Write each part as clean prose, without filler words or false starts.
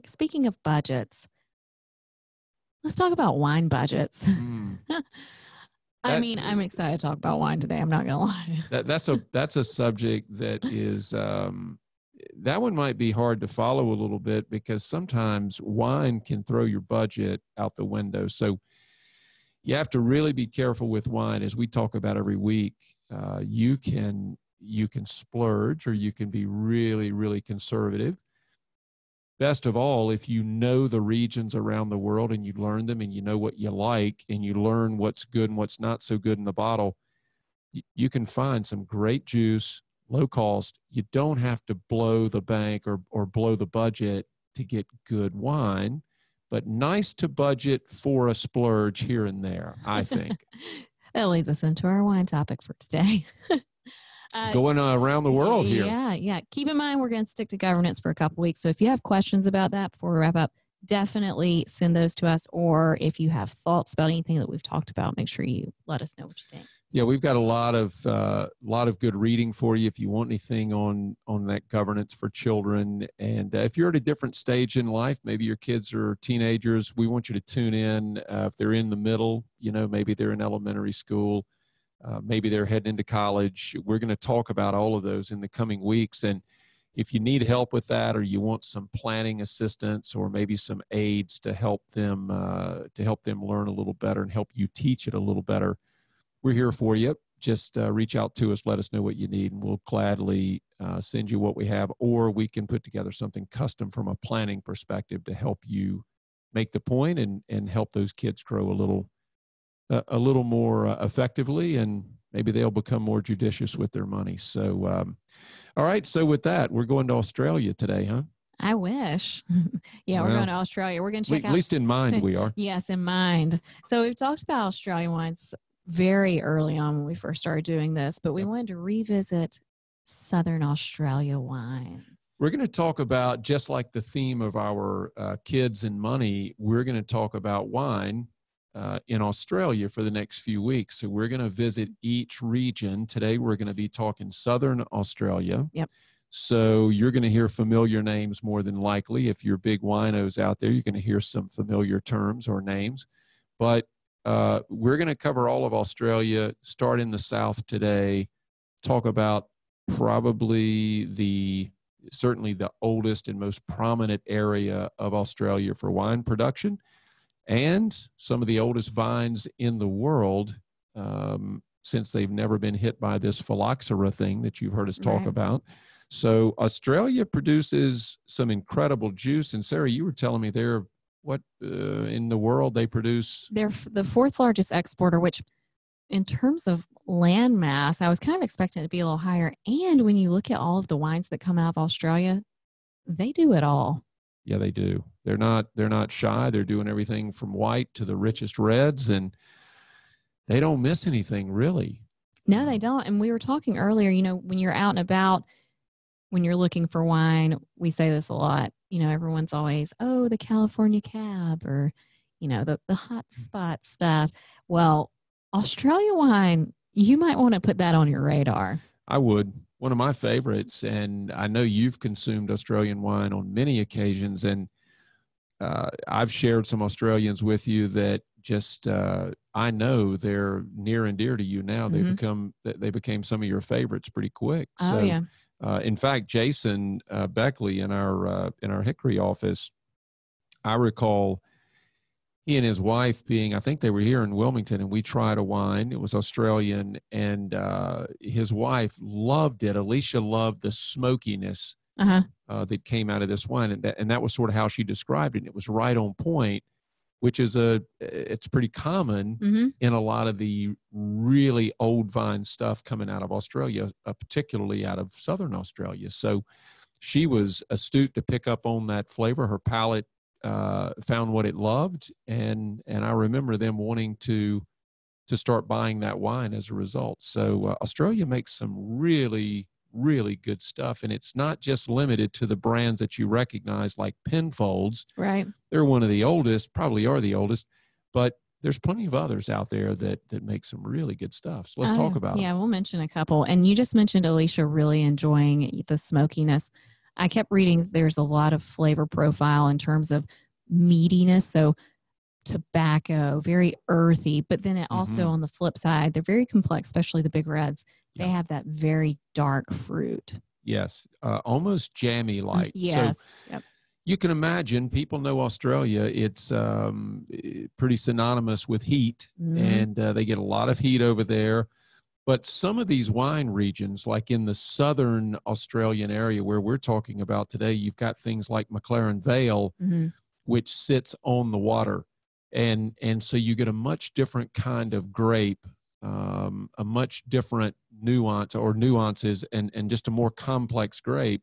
Speaking of budgets, let's talk about wine budgets. I'm excited to talk about wine today. I'm not going to lie. That's a subject that is, that one might be hard to follow a little bit because sometimes wine can throw your budget out the window. So you have to really be careful with wine. As we talk about every week, you can splurge or you can be really, really conservative. Best of all, if you know the regions around the world and you learn them and you know what you like and you learn what's good and what's not so good in the bottle, you can find some great juice, low cost. You don't have to blow the bank or blow the budget to get good wine, but nice to budget for a splurge here and there, I think. That leads us into our wine topic for today. Going around the world here. Yeah. Keep in mind, we're going to stick to governance for a couple weeks. So if you have questions about that before we wrap up, definitely send those to us. Or if you have thoughts about anything that we've talked about, make sure you let us know what you think. Yeah, we've got a lot of good reading for you if you want anything on that governance for children. And if you're at a different stage in life, maybe your kids are teenagers, we want you to tune in. If they're in the middle, maybe they're in elementary school, maybe they're heading into college. We're going to talk about all of those in the coming weeks. And if you need help with that, or you want some planning assistance, or maybe some aids to help them learn a little better and help you teach it a little better, we're here for you. Just reach out to us, let us know what you need, and we'll gladly send you what we have, or we can put together something custom from a planning perspective to help you make the point and help those kids grow a little more effectively, and maybe they'll become more judicious with their money. So, all right. So with that, we're going to Australia today, huh? I wish. Yeah, we're going to Australia. We're going to check out. At least in mind, we are. Yes, in mind. So we've talked about Australian wines very early on when we first started doing this, but we wanted to revisit Southern Australia wine. We're going to talk about, just like the theme of our kids and money, we're going to talk about wine in Australia for the next few weeks. So we're going to visit each region. Today, we're going to be talking Southern Australia. Yep. So you're going to hear familiar names more than likely. If you're big winos out there, you're going to hear some familiar terms or names. But we're going to cover all of Australia, start in the south today, talk about probably certainly the oldest and most prominent area of Australia for wine production, and some of the oldest vines in the world, since they've never been hit by this phylloxera thing that you've heard us talk about. So Australia produces some incredible juice. And Sarah, you were telling me in the world they produce? They're the fourth largest exporter, which in terms of land mass, I was kind of expecting it to be a little higher. And when you look at all of the wines that come out of Australia, they do it all. Yeah, they do. They're not shy. They're doing everything from white to the richest reds, and they don't miss anything, really. No, they don't. And we were talking earlier, when you're out and about, when you're looking for wine, we say this a lot, everyone's always, oh, the California Cab, or, the hot spot stuff. Well, Australia wine, you might want to put that on your radar. I would. One of my favorites, and I know you've consumed Australian wine on many occasions, and I've shared some Australians with you that just I know they're near and dear to you now. Mm-hmm. They became some of your favorites pretty quick. Oh, so, yeah. In fact, Jason Beckley in our Hickory office, I recall he and his wife I think they were here in Wilmington, and we tried a wine. It was Australian, and his wife loved it. Alicia loved the smokiness that came out of this wine, and that was sort of how she described it. And it was right on point, which is it's pretty common in a lot of the really old vine stuff coming out of Australia, particularly out of Southern Australia. So she was astute to pick up on that flavor. Her palate found what it loved, and I remember them wanting to start buying that wine as a result. So Australia makes some really, really good stuff, and it's not just limited to the brands that you recognize like Penfolds. Right. They're one of the oldest, probably are the oldest, but there's plenty of others out there that make some really good stuff. So let's talk about it. Yeah, we'll mention a couple. And you just mentioned Alicia really enjoying the smokiness. I kept reading there's a lot of flavor profile in terms of meatiness. So tobacco, very earthy, but then it also on the flip side, they're very complex, especially the big reds. They have that very dark fruit. Yes, almost jammy like. Yes. So you can imagine, people know Australia. It's pretty synonymous with heat, and they get a lot of heat over there. But some of these wine regions, like in the southern Australian area where we're talking about today, you've got things like McLaren Vale, which sits on the water. And so you get a much different kind of grape, a much different nuances and just a more complex grape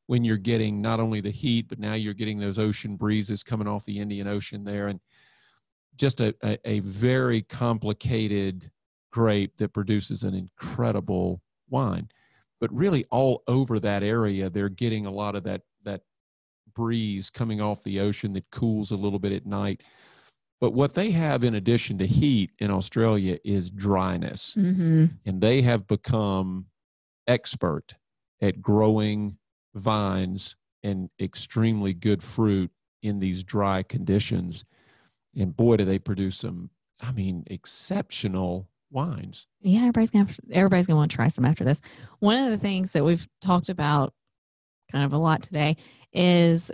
when you're getting not only the heat, but now you're getting those ocean breezes coming off the Indian Ocean there. And just a very complicated grape that produces an incredible wine. But really all over that area, they're getting a lot of that breeze coming off the ocean that cools a little bit at night. But what they have in addition to heat in Australia is dryness. And they have become expert at growing vines and extremely good fruit in these dry conditions. And boy, do they produce some, I mean, exceptional wines. Yeah, everybody's gonna want to try some after this. One of the things that we've talked about kind of a lot today is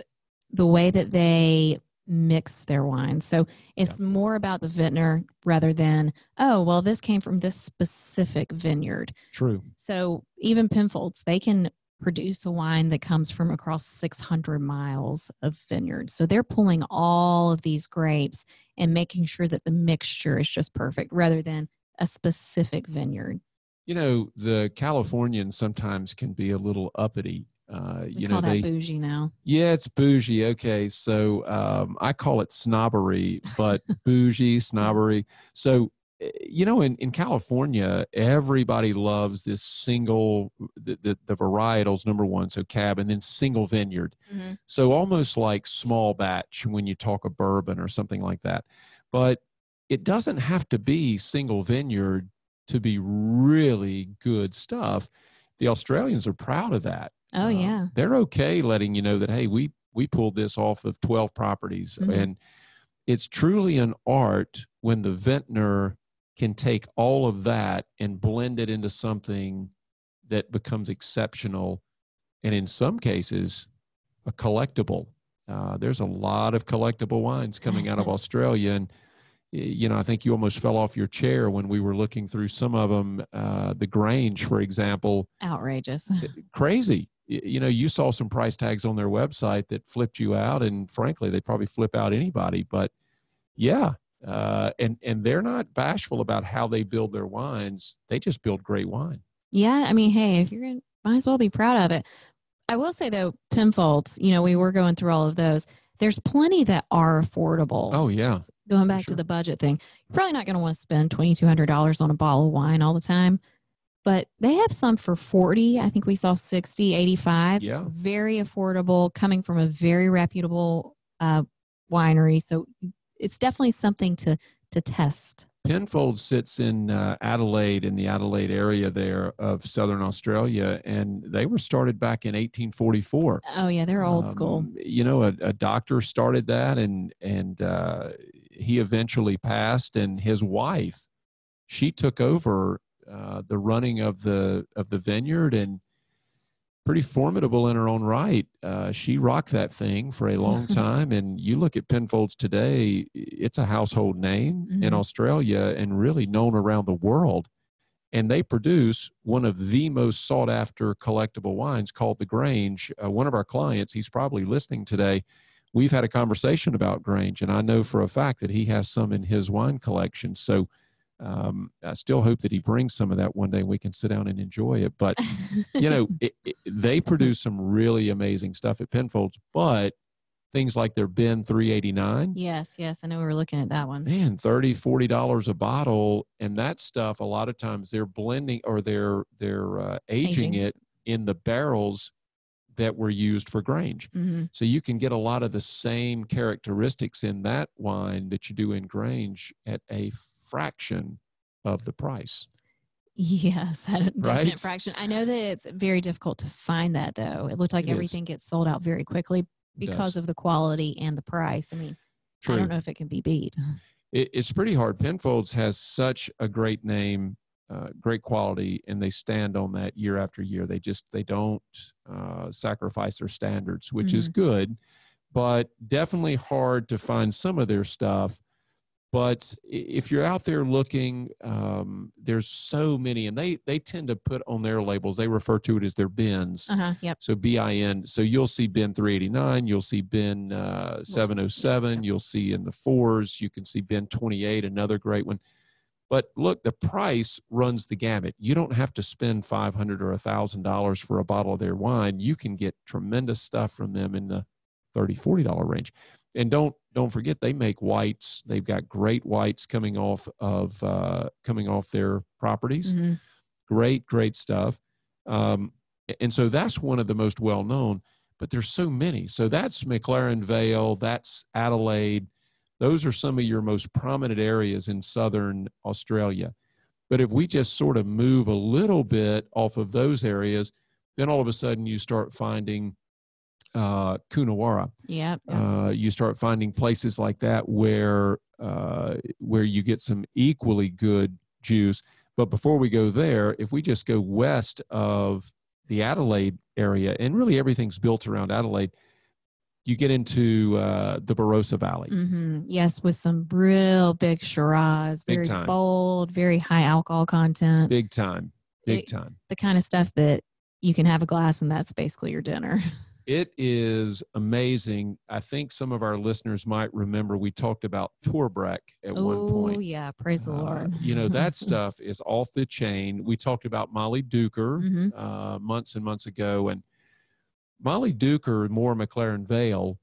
the way that they mix their wines. So it's more about the vintner rather than, oh, well, this came from this specific vineyard. True. So even Penfolds, they can produce a wine that comes from across 600 miles of vineyards. So they're pulling all of these grapes and making sure that the mixture is just perfect rather than a specific vineyard. You know, the Californians sometimes can be a little uppity. We call that bougie now. Yeah, it's bougie. Okay, so I call it snobbery, but bougie, snobbery. So, you know, in California, everybody loves this single, the varietals, number one, so cab, and then single vineyard. So almost like small batch when you talk a bourbon or something like that. But it doesn't have to be single vineyard to be really good stuff. The Australians are proud of that. Oh, yeah. They're okay letting you know that, hey, we pulled this off of 12 properties. And it's truly an art when the vintner can take all of that and blend it into something that becomes exceptional. And in some cases, a collectible. There's a lot of collectible wines coming out of Australia. And, you know, I think you almost fell off your chair when we were looking through some of them. The Grange, for example. Outrageous. Crazy. You know, you saw some price tags on their website that flipped you out, and frankly, they probably flip out anybody. But yeah, and they're not bashful about how they build their wines. They just build great wine. Yeah, I mean, hey, if you're gonna, might as well be proud of it. I will say though, Penfolds, you know, we were going through all of those. There's plenty that are affordable. Oh yeah. Going back to the budget thing, you're probably not going to want to spend $2,200 on a bottle of wine all the time. But they have some for 40. I think we saw 60, 85. Yeah. Very affordable, coming from a very reputable winery. So it's definitely something to test. Penfold sits in Adelaide, in the Adelaide area there of Southern Australia, and they were started back in 1844. Oh yeah, they're old school. You know, a doctor started that, and he eventually passed, and his wife, she took over the running of the vineyard, and pretty formidable in her own right. She rocked that thing for a long time. And you look at Penfolds today, it's a household name in Australia and really known around the world. And they produce one of the most sought after collectible wines called the Grange. One of our clients, he's probably listening today. We've had a conversation about Grange, and I know for a fact that he has some in his wine collection. So I still hope that he brings some of that one day and we can sit down and enjoy it. But, you know, they produce some really amazing stuff at Penfolds, but things like their Ben 389. Yes. I know we were looking at that one. Man, $30, $40 a bottle. And that stuff, a lot of times they're blending or they're aging it in the barrels that were used for Grange. So you can get a lot of the same characteristics in that wine that you do in Grange at a fraction of the price. Yes, at a definite right? fraction. I know that it's very difficult to find that, though. It looked like It is. everything gets sold out very quickly It because does. of the quality and the price. I mean, I don't True. know if it can be beat. It's pretty hard. Penfolds has such a great name, great quality, and they stand on that year after year. They don't sacrifice their standards, which is Mhm. good, but definitely hard to find some of their stuff. But if you're out there looking, there's so many, and they tend to put on their labels. They refer to it as their bins. Yep. So BIN. So you'll see bin 389. You'll see bin Yep. 707. You'll see in the fours. You can see bin 28, another great one. But look, the price runs the gamut. You don't have to spend $500 or $1,000 for a bottle of their wine. You can get tremendous stuff from them in the $30, $40 range. And don't forget, they make whites. They've got great whites coming off their properties. Mm-hmm. Great stuff. And so that's one of the most well known. But there's so many. So that's McLaren Vale. That's Adelaide. Those are some of your most prominent areas in southern Australia. But if we just sort of move a little bit off of those areas, then all of a sudden you start finding Coonawarra. Yep. You start finding places like that where you get some equally good juice. But before we go there, if we just go west of the Adelaide area, and really everything's built around Adelaide, you get into the Barossa Valley. Mm-hmm. Yes, with some real big Shiraz, very bold, very high alcohol content. Big time. The kind of stuff that you can have a glass and that's basically your dinner. It is amazing. I think some of our listeners might remember we talked about Torbreck at one point. Oh, yeah. Praise the Lord. That stuff is off the chain. We talked about Molly Duker months and months ago. And Molly Duker, more McLaren Vale,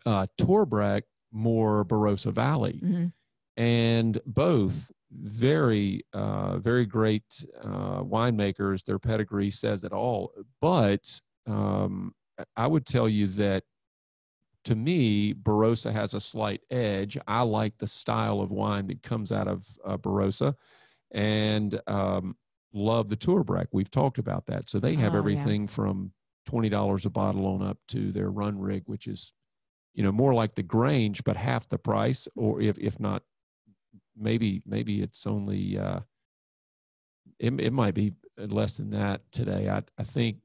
Torbreck, more Barossa Valley. Mm-hmm. And both very great winemakers. Their pedigree says it all. But I would tell you that, to me, Barossa has a slight edge. I like the style of wine that comes out of Barossa, and love the Torbreck. We've talked about that. So they have everything from $20 a bottle on up to their Run Rig, which is, more like the Grange, but half the price, or if not, maybe it's only it might be less than that today. I think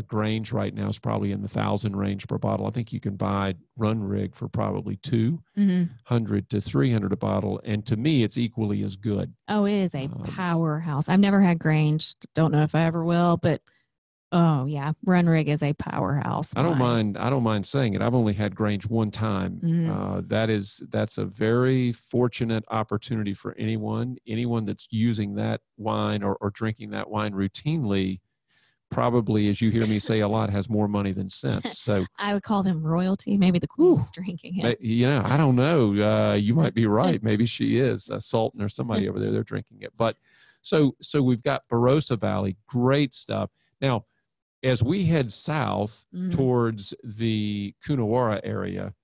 Grange right now is probably in the 1,000 range per bottle. I think you can buy Run Rig for probably $200 to $300 a bottle, and to me, it's equally as good. Oh, it is a powerhouse. I've never had Grange. Don't know if I ever will, but oh yeah, Run Rig is a powerhouse. I don't mind saying it. I've only had Grange one time. That's a very fortunate opportunity for anyone that's using that wine or drinking that wine routinely. Probably, as you hear me say a lot, has more money than sense. So I would call them royalty. Maybe the Queen's drinking it. I don't know. You might be right. Maybe she is. Sultan or somebody over there, they're drinking it. But so we've got Barossa Valley, great stuff. Now, as we head south towards the Coonawarra area,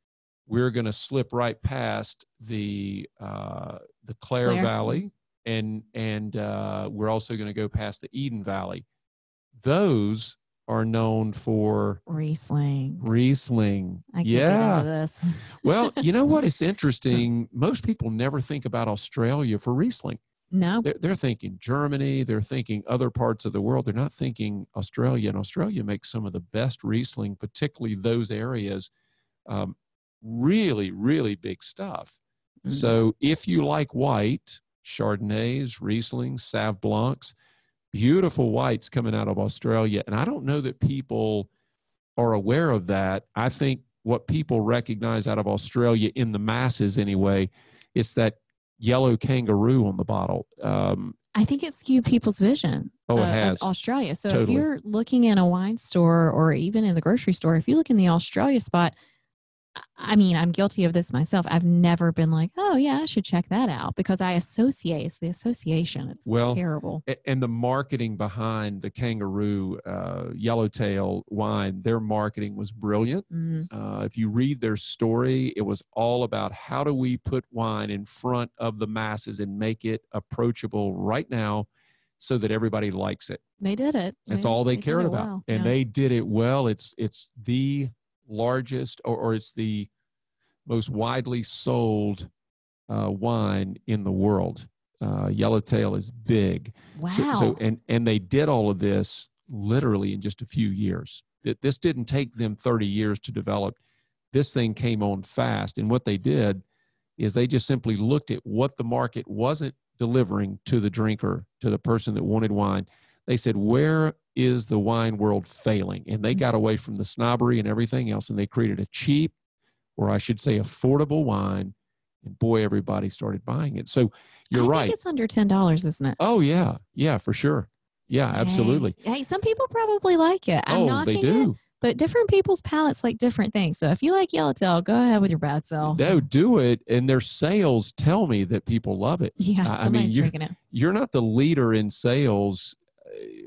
we're going to slip right past the Clare Valley, and we're also going to go past the Eden Valley. Those are known for Riesling. I can't get into this. Well, you know what? It's interesting. Most people never think about Australia for Riesling. No. They're thinking Germany. They're thinking other parts of the world. They're not thinking Australia. And Australia makes some of the best Riesling, particularly those areas. Really, really big stuff. So if you like white, Chardonnays, Riesling, Sauv Blancs, beautiful whites coming out of Australia. And I don't know that people are aware of that. I think what people recognize out of Australia, in the masses anyway, it's that yellow kangaroo on the bottle. I think it skewed people's vision it has. of Australia. So Totally. If you're looking in a wine store or even in the grocery store, if you look in the Australia spot, I mean, I'm guilty of this myself. I've never been like, oh, yeah, I should check that out, because it's the association. It's terrible. And the marketing behind the kangaroo yellowtail wine, their marketing was brilliant. If you read their story, it was all about how do we put wine in front of the masses and make it approachable right now, so that everybody likes it. They did it. That's all they cared about. Well. And they did it well. It's the largest, or it's the most widely sold wine in the world. Yellowtail is big. Wow. And they did all of this literally in just a few years. This didn't take them 30 years to develop. This thing came on fast. And what they did is they just simply looked at what the market wasn't delivering to the drinker, to the person that wanted wine. They said, where is the wine world failing? And they got away from the snobbery and everything else, and they created a cheap, or I should say affordable wine. And boy, everybody started buying it. So you're right. I think it's under $10, isn't it? Oh, yeah. Yeah, for sure. Yeah, okay. Absolutely. Hey, some people probably like it. I'm knocking they do. It, but different people's palates like different things. So if you like Yellowtail, go ahead with your bad self. No, do it. And their sales tell me that people love it. Yeah, I mean, you're not the leader in sales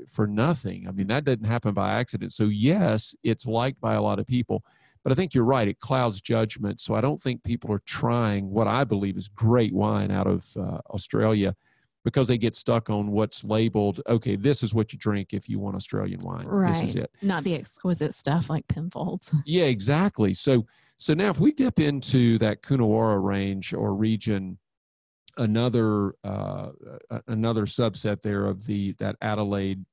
for nothing. I mean, that didn't happen by accident. So yes, it's liked by a lot of people. But I think you're right. It clouds judgment. So I don't think people are trying what I believe is great wine out of Australia because they get stuck on what's labeled, okay, this is what you drink if you want Australian wine. Right. This is it. Not the exquisite stuff like Penfolds. Yeah, exactly. So now if we dip into that Coonawarra range or region, another subset there of that Adelaide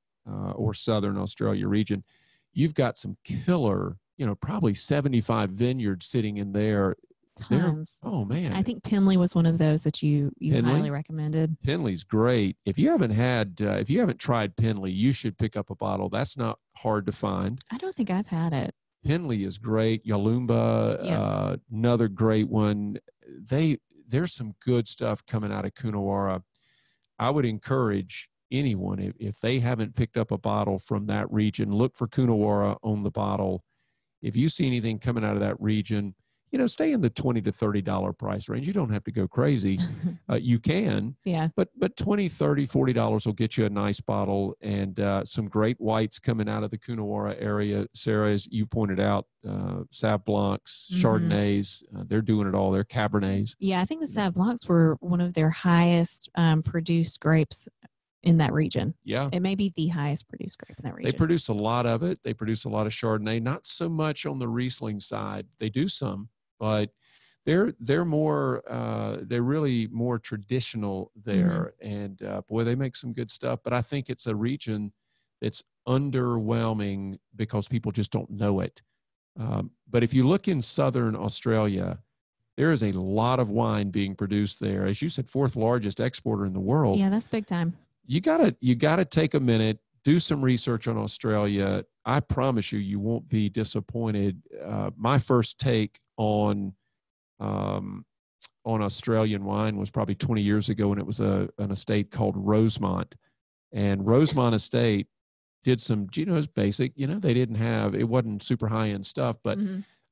or Southern Australia region, you've got some killer, probably 75 vineyards sitting in there. Tons. Oh man! I think Penley was one of those that you highly recommended. Penley's great. If you haven't tried Penley, you should pick up a bottle. That's not hard to find. I don't think I've had it. Penley is great. Yalumba, another great one. There's some good stuff coming out of Coonawarra. I would encourage anyone, if they haven't picked up a bottle from that region, look for Coonawarra on the bottle. If you see anything coming out of that region, stay in the $20 to $30 price range. You don't have to go crazy. You can, but $20, $30, $40 will get you a nice bottle, and some great whites coming out of the Coonawarra area. Sarah, as you pointed out, Sauv Blancs, Chardonnays, they're doing it all. They're Cabernets. Yeah, I think the Sauv Blancs were one of their highest produced grapes in that region. Yeah. It may be the highest produced grape in that region. They produce a lot of it. They produce a lot of Chardonnay, not so much on the Riesling side. They do some, but they're really more traditional there. And boy, they make some good stuff. But I think it's a region that's underwhelming because people just don't know it. But if you look in Southern Australia, there is a lot of wine being produced there. As you said, fourth largest exporter in the world. Yeah, that's big time. You gotta take a minute, do some research on Australia. I promise you won't be disappointed. My first take on Australian wine was probably 20 years ago, and it was an estate called Rosemont. And Rosemont Estate did some, it's basic. It wasn't super high end stuff, but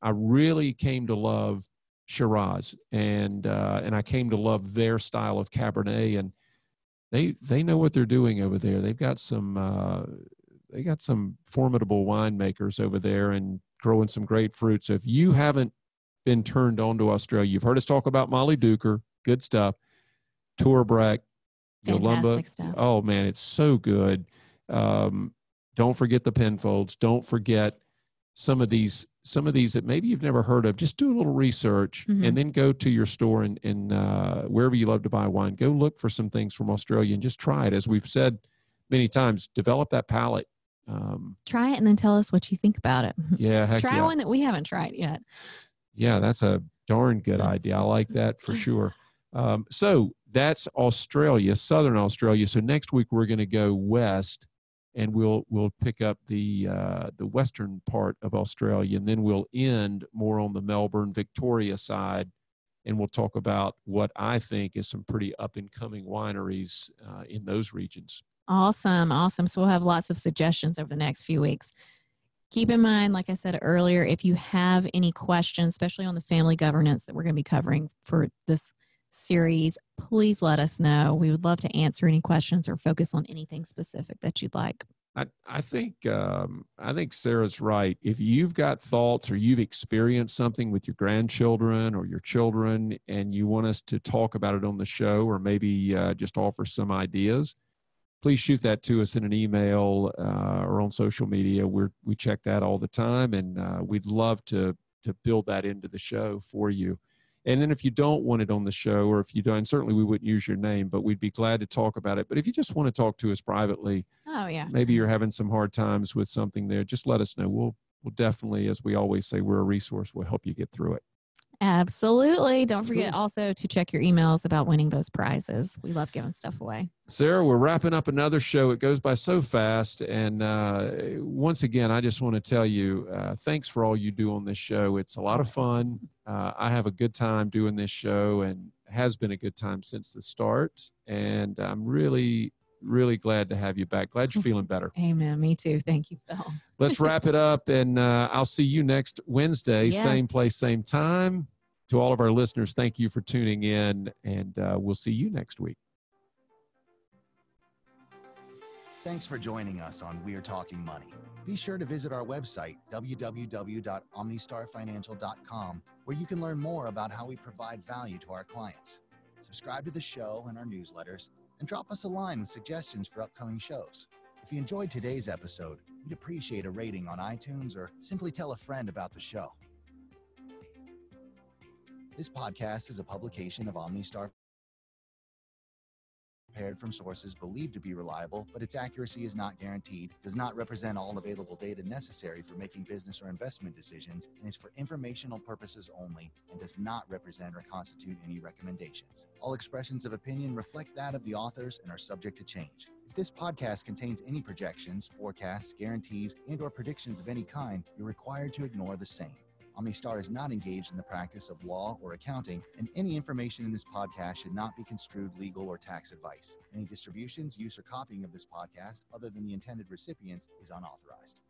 I really came to love Shiraz, and I came to love their style of Cabernet, and they know what they're doing over there. They've got some formidable winemakers over there and growing some great fruit. So if you haven't been turned on to Australia, you've heard us talk about Molly Duker, good stuff. Tourbrack, fantastic stuff. Oh man, it's so good. Don't forget the Penfolds. Don't forget some of these that maybe you've never heard of. Just do a little research and then go to your store and wherever you love to buy wine, go look for some things from Australia and just try it. As we've said many times, develop that palate. Try it and then tell us what you think about it. Yeah. Try one that we haven't tried yet. Yeah, that's a darn good idea. I like that for sure. So that's Australia, Southern Australia. So next week we're going to go west, and we'll pick up the western part of Australia, and then we'll end more on the Melbourne, Victoria side, and we'll talk about what I think is some pretty up-and-coming wineries in those regions. Awesome. So we'll have lots of suggestions over the next few weeks. Keep in mind, like I said earlier, if you have any questions, especially on the family governance that we're going to be covering for this series, please let us know. We would love to answer any questions or focus on anything specific that you'd like. I think Sarah's right. If you've got thoughts or you've experienced something with your grandchildren or your children and you want us to talk about it on the show, or maybe just offer some ideas, please shoot that to us in an email or on social media. We check that all the time, and we'd love to build that into the show for you. And then if you don't want it on the show, or if you don't, certainly we wouldn't use your name, but we'd be glad to talk about it. But if you just want to talk to us privately, oh yeah, maybe you're having some hard times with something there, just let us know. We'll definitely, as we always say, we're a resource. We'll help you get through it. Absolutely. Don't forget also to check your emails about winning those prizes. We love giving stuff away. Sarah, we're wrapping up another show. It goes by so fast. And once again, I just want to tell you, thanks for all you do on this show. It's a lot of fun. I have a good time doing this show, and has been a good time since the start. And I'm really, really glad to have you back. Glad you're feeling better. Amen. Me too. Thank you, Phil. Let's wrap it up, and I'll see you next Wednesday, same place, same time. To all of our listeners, thank you for tuning in, and we'll see you next week. Thanks for joining us on We're Talking Money. Be sure to visit our website, www.omnistarfinancial.com, where you can learn more about how we provide value to our clients. Subscribe to the show and our newsletters, and drop us a line with suggestions for upcoming shows. If you enjoyed today's episode, we'd appreciate a rating on iTunes, or simply tell a friend about the show. This podcast is a publication of OmniStar, prepared from sources believed to be reliable, but its accuracy is not guaranteed, does not represent all available data necessary for making business or investment decisions, and is for informational purposes only, and does not represent or constitute any recommendations. All expressions of opinion reflect that of the authors and are subject to change. If this podcast contains any projections, forecasts, guarantees, and/or predictions of any kind, you're required to ignore the same. OmniStar is not engaged in the practice of law or accounting, and any information in this podcast should not be construed legal or tax advice. Any distributions, use, or copying of this podcast, other than the intended recipients, is unauthorized.